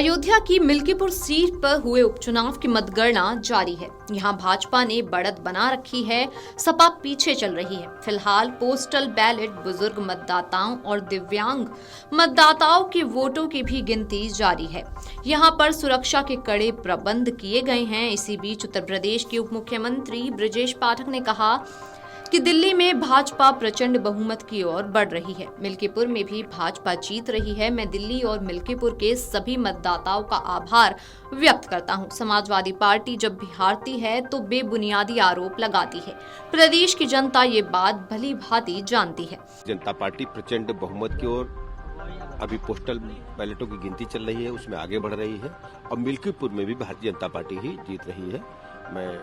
अयोध्या की मिल्कीपुर सीट पर हुए उपचुनाव की मतगणना जारी है। यहां भाजपा ने बढ़त बना रखी है, सपा पीछे चल रही है। फिलहाल पोस्टल बैलेट, बुजुर्ग मतदाताओं और दिव्यांग मतदाताओं के वोटों की भी गिनती जारी है। यहां पर सुरक्षा के कड़े प्रबंध किए गए हैं। इसी बीच उत्तर प्रदेश के उप मुख्यमंत्री ब्रजेश पाठक ने कहा कि दिल्ली में भाजपा प्रचंड बहुमत की ओर बढ़ रही है। मिल्कीपुर में भी भाजपा जीत रही है। मैं दिल्ली और मिल्कीपुर के सभी मतदाताओं का आभार व्यक्त करता हूं। समाजवादी पार्टी जब भी हारती है तो बेबुनियादी आरोप लगाती है। प्रदेश की जनता ये बात भली भांति जानती है। जनता पार्टी प्रचंड बहुमत की ओर अभी पोस्टल बैलेटों की गिनती चल रही है, उसमें आगे बढ़ रही है और मिल्कीपुर में भी भारतीय जनता पार्टी ही जीत रही है। मैं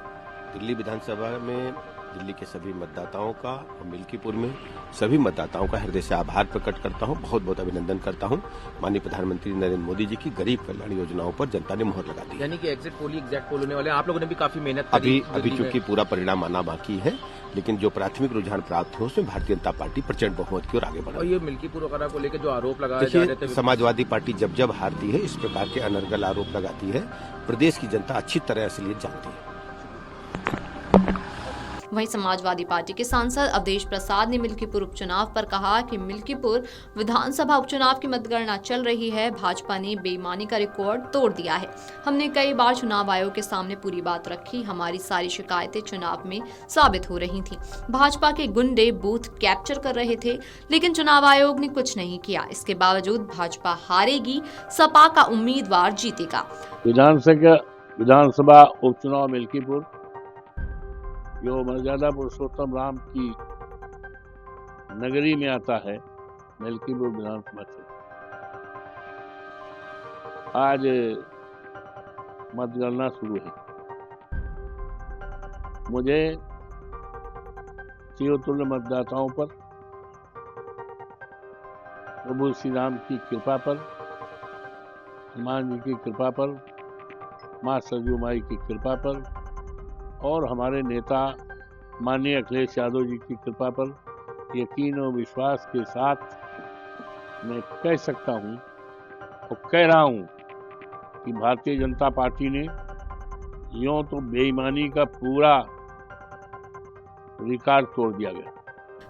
दिल्ली विधानसभा में दिल्ली के सभी मतदाताओं का और मिल्कीपुर में सभी मतदाताओं का हृदय से आभार प्रकट करता हूं, बहुत बहुत अभिनंदन करता हूं। माननीय प्रधानमंत्री नरेंद्र मोदी जी की गरीब कल्याण योजनाओं पर जनता ने मोहर लगा दी। यानी कि एग्जैक्ट पोल होने वाले, आप लोगों ने भी काफी मेहनत करी। अभी चूंकि पूरा परिणाम आना बाकी है, लेकिन जो प्राथमिक रुझान प्राप्त हुआ उसमें भारतीय जनता पार्टी प्रचंड बहुमत की ओर आगे बढ़ रही है। और ये मिल्कीपुर वगैरह को लेकर जो आरोप लगाए जा रहे थे, समाजवादी पार्टी जब हारती है इस प्रकार के अनर्गल आरोप लगाती है। प्रदेश की जनता अच्छी तरह इसलिए जानती है। वहीं समाजवादी पार्टी के सांसद अवधेश प्रसाद ने मिल्कीपुर उपचुनाव पर कहा कि मिल्कीपुर विधानसभा उपचुनाव की मतगणना चल रही है। भाजपा ने बेईमानी का रिकॉर्ड तोड़ दिया है। हमने कई बार चुनाव आयोग के सामने पूरी बात रखी। हमारी सारी शिकायतें चुनाव में साबित हो रही थी। भाजपा के गुंडे बूथ कैप्चर कर रहे थे, लेकिन चुनाव आयोग ने कुछ नहीं किया। इसके बावजूद भाजपा हारेगी, सपा का उम्मीदवार जीतेगा। विधानसभा उपचुनाव मिल्कीपुर जो मर्यादा पुरुषोत्तम राम की नगरी में आता है, मिल्कीपुर विधानसभा से आज मतगणना शुरू है। मुझे चिरतुल्य मतदाताओं पर, प्रभु श्री राम की कृपा पर, हनुमान जी की कृपा पर, माँ सरयू माई की कृपा पर और हमारे नेता माननीय अखिलेश यादव जी की कृपा पर यकीन और विश्वास के साथ मैं कह सकता हूं और कह रहा हूं कि भारतीय जनता पार्टी ने यूं तो बेईमानी का पूरा रिकॉर्ड तोड़ दिया गया।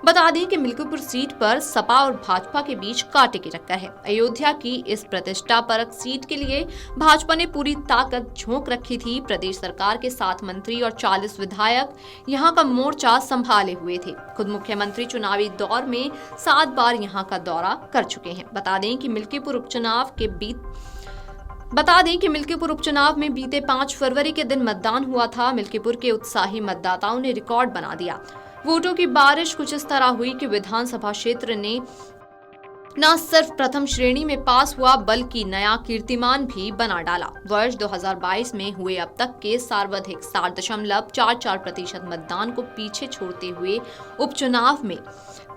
बता दें कि मिल्कीपुर सीट पर सपा और भाजपा के बीच कांटे की टक्कर है। अयोध्या की इस प्रतिष्ठापरक सीट के लिए भाजपा ने पूरी ताकत झोंक रखी थी। प्रदेश सरकार के 7 मंत्री और 40 विधायक यहां का मोर्चा संभाले हुए थे। खुद मुख्यमंत्री चुनावी दौर में 7 बार यहां का दौरा कर चुके हैं। बता दें कि मिल्कीपुर उपचुनाव में बीते 5 फरवरी के दिन मतदान हुआ था। मिल्कीपुर के उत्साही मतदाताओं ने रिकॉर्ड बना दिया। वोटों की बारिश कुछ इस तरह हुई कि विधानसभा क्षेत्र ने न सिर्फ प्रथम श्रेणी में पास हुआ बल्कि नया कीर्तिमान भी बना डाला। वर्ष 2022 में हुए अब तक के सर्वाधिक 7.44% मतदान को पीछे छोड़ते हुए उपचुनाव में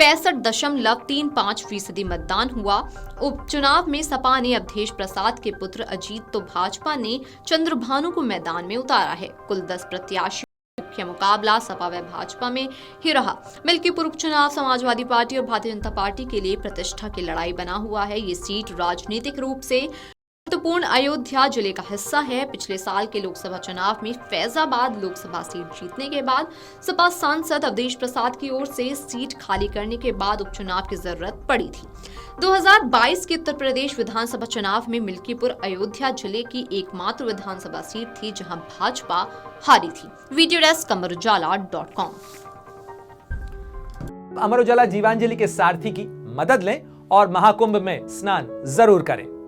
65.35% मतदान हुआ। उपचुनाव में सपा ने अवधेश प्रसाद के पुत्र अजीत तो भाजपा ने चंद्रभानु को मैदान में उतारा है। कुल 10 प्रत्याशी मुख्य मुकाबला सपा व भाजपा में ही रहा। मिल्कीपुर उपचुनाव समाजवादी पार्टी और भारतीय जनता पार्टी के लिए प्रतिष्ठा की लड़ाई बना हुआ है। ये सीट राजनीतिक रूप से महत्वपूर्ण अयोध्या जिले का हिस्सा है। पिछले साल के लोकसभा चुनाव में फैजाबाद लोकसभा सीट जीतने के बाद सपा सांसद अवधेश प्रसाद की ओर से सीट खाली करने के बाद उपचुनाव की जरूरत पड़ी थी। 2022 के उत्तर प्रदेश विधानसभा चुनाव में मिल्कीपुर अयोध्या जिले की एकमात्र विधानसभा सीट थी जहां भाजपा हारी थी। Video desk अमरउजाला.com। अमर उजाला जीवांजलि के सारथी की मदद लें और महाकुंभ में स्नान जरूर करें।